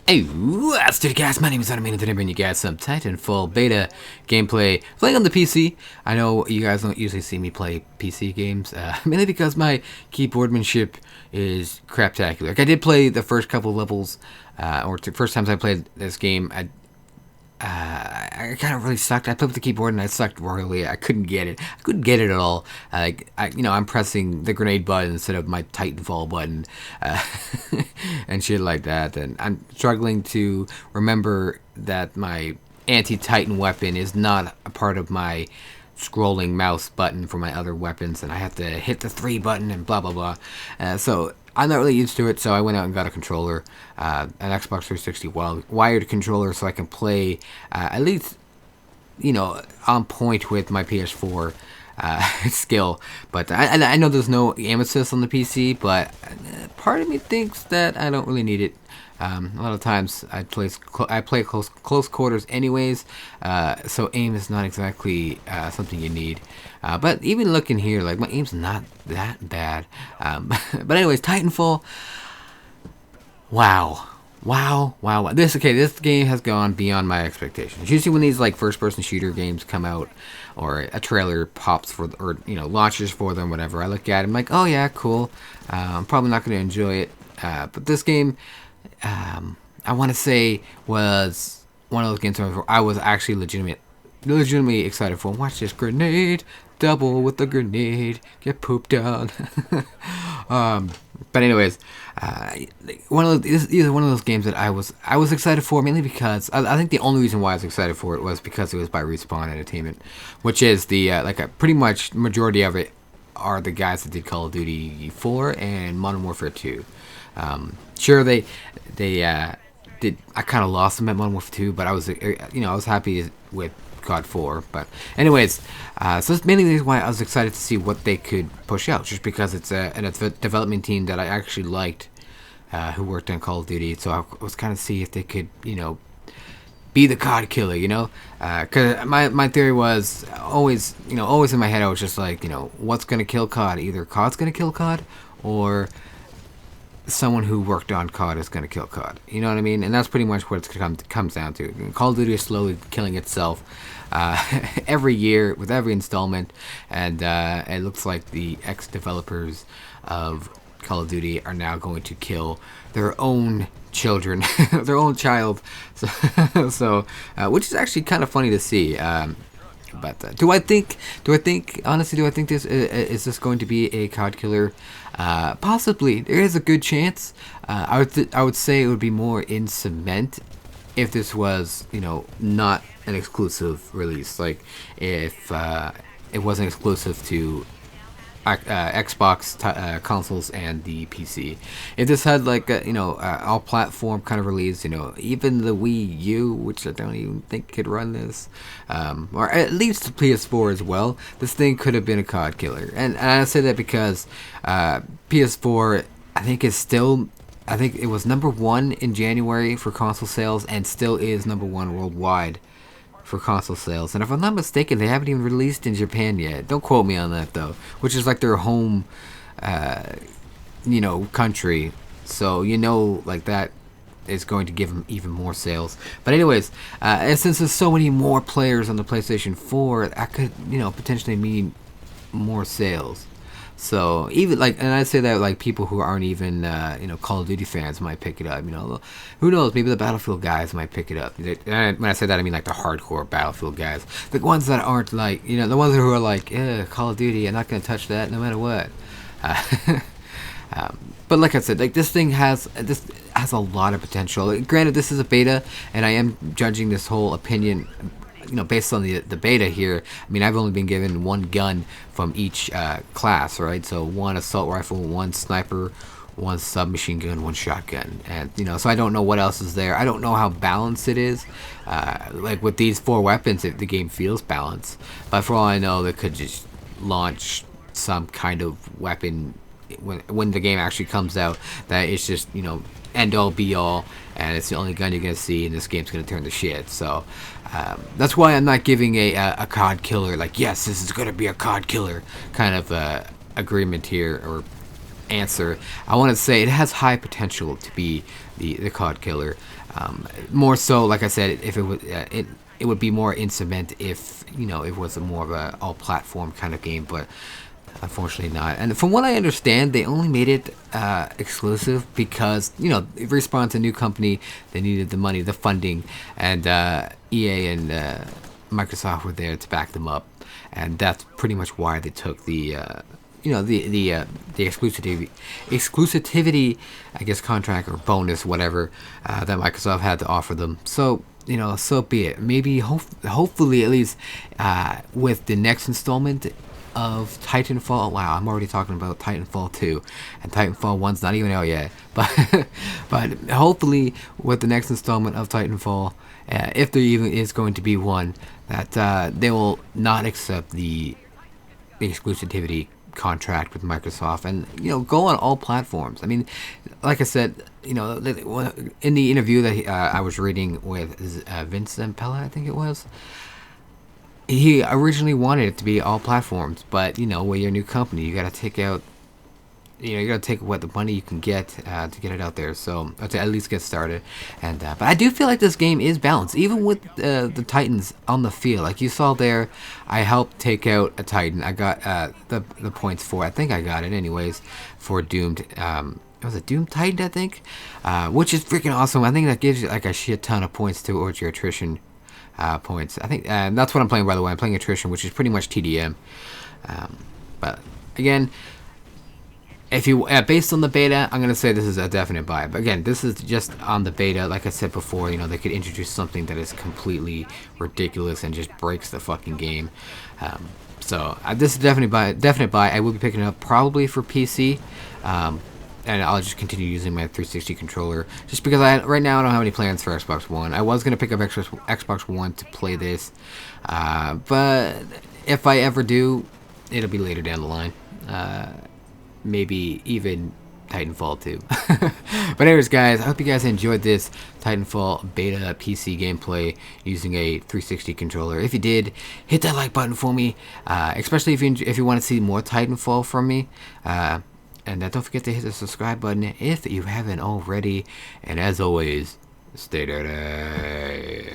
Hey, what's good, guys? My name is Arnimane, and today I'm bringing you guys some Titanfall beta gameplay playing on the PC. I know you guys don't usually see me play PC games, mainly because my keyboardmanship is craptacular. Like, I did play the first couple levels, or first times I played this game. I kind of really sucked. I played with the keyboard and I sucked royally. I couldn't get it. I couldn't get it at all. I'm pressing the grenade button instead of my Titanfall button, and shit like that. And I'm struggling to remember that my anti-Titan weapon is not a part of my scrolling mouse button for my other weapons, and I have to hit the 3 button and blah blah blah. So I'm not really used to it, so I went out and got a controller, an Xbox 360 wired controller, so I can play at least, on point with my PS4 skill. But I know there's no aim assist on the PC, but part of me thinks that I don't really need it. A lot of times I play close quarters anyways, so aim is not exactly something you need. But even looking here, like, my aim's not that bad. But anyways, Titanfall. Wow. This game has gone beyond my expectations. Usually when these like first-person shooter games come out, or a trailer pops for, or launches for them, whatever, I look at it, I'm like, oh yeah, cool. I'm probably not going to enjoy it. But this game, I want to say, was one of those games where I was actually legitimately excited for. Watch this grenade, double with the grenade, get pooped on. But anyways, these are one of those games that I was excited for, mainly because I think the only reason why I was excited for it was because it was by Respawn Entertainment, which is the pretty much majority of it are the guys that did Call of Duty 4 and Modern Warfare 2. Sure, they did. I kind of lost them at Modern Warfare 2, but I was happy with COD 4. But anyways, so that's mainly the reason why I was excited to see what they could push out, just because it's a development team that I actually liked, who worked on Call of Duty. So I was kind of see if they could, be the COD killer, because my theory was always in my head. I was just like, what's gonna kill COD? Either COD's gonna kill COD, or someone who worked on COD is going to kill COD. You know what I mean? And that's pretty much what it comes down to. Call of Duty is slowly killing itself every year with every installment, and it looks like the ex-developers of Call of Duty are now going to kill their own children, their own child. So which is actually kind of funny to see. But do I think this is this going to be a COD killer? Possibly. There is a good chance. I would say it would be more in cement if this was, not an exclusive release. Like, if it wasn't exclusive to Xbox consoles and the PC. If this had like a, all platform kind of release, even the Wii U, which I don't even think could run this, or at least the PS4 as well, this thing could have been a COD killer. And I say that because PS4, I think it was number 1 in January for console sales, and still is number 1 worldwide for console sales. And if I'm not mistaken, they haven't even released in Japan yet. Don't quote me on that though, which is like their home country, so like that is going to give them even more sales. But anyways, and since there's so many more players on the PlayStation 4, that could potentially mean more sales. So even and I say that like people who aren't even Call of Duty fans might pick it up. Who knows? Maybe the Battlefield guys might pick it up. When I say that, I mean like the hardcore Battlefield guys, the ones that aren't like the ones who are like, Call of Duty, I'm not gonna touch that no matter what. But like I said, like this has a lot of potential. Granted, this is a beta, and I am judging this whole opinion based on the beta here. I mean, I've only been given one gun from each class, right? So 1 assault rifle, 1 sniper, 1 submachine gun, 1 shotgun, and so I don't know what else is there. I don't know how balanced it is. Like with these 4 weapons, the game feels balanced, but for all I know, they could just launch some kind of weapon when the game actually comes out that it's just end all be all, and it's the only gun you're gonna see, and this game's gonna turn to shit. So that's why I'm not giving a COD killer, like, yes, this is gonna be a COD killer kind of agreement here, or answer. I want to say it has high potential to be the COD killer. More so, like I said, if it was it would be more in cement if it was a more of a all platform kind of game, but unfortunately not. And from what I understand, they only made it exclusive because Respawn's a new company. They needed the money, the funding, and EA and Microsoft were there to back them up, and that's pretty much why they took the the exclusivity, I guess, contract or bonus, whatever, that Microsoft had to offer them. So so be it. Maybe hopefully at least with the next installment of Titanfall. Wow, I'm already talking about Titanfall 2, and Titanfall 1's not even out yet. But but hopefully with the next installment of Titanfall, if there even is going to be one, that they will not accept the exclusivity contract with Microsoft and go on all platforms. I mean, like I said, in the interview that I was reading with Vincent Pella, I think it was, he originally wanted it to be all platforms, but when you're a new company, you got to take out you gotta take what the money you can get to get it out there, so to at least get started. And but I do feel like this game is balanced, even with the Titans on the field. Like you saw there, I helped take out a Titan. I got the points for. I think I got it anyways for Doomed. It was a Doomed Titan, I think, which is freaking awesome. I think that gives you like a shit ton of points towards your attrition points. I think that's what I'm playing, by the way. I'm playing attrition, which is pretty much TDM. But again, if you based on the beta, I'm gonna say this is a definite buy. But again, this is just on the beta. Like I said before, they could introduce something that is completely ridiculous and just breaks the fucking game. So this is definite buy. I will be picking it up probably for PC, and I'll just continue using my 360 controller just because right now I don't have any plans for Xbox One. I was gonna pick up Xbox One to play this, but if I ever do, it'll be later down the line. Maybe even Titanfall 2. But anyways, guys, I hope you guys enjoyed this Titanfall beta PC gameplay using a 360 controller. If you did, hit that like button for me, especially if you want to see more Titanfall from me. And don't forget to hit the subscribe button if you haven't already. And as always, stay dirty.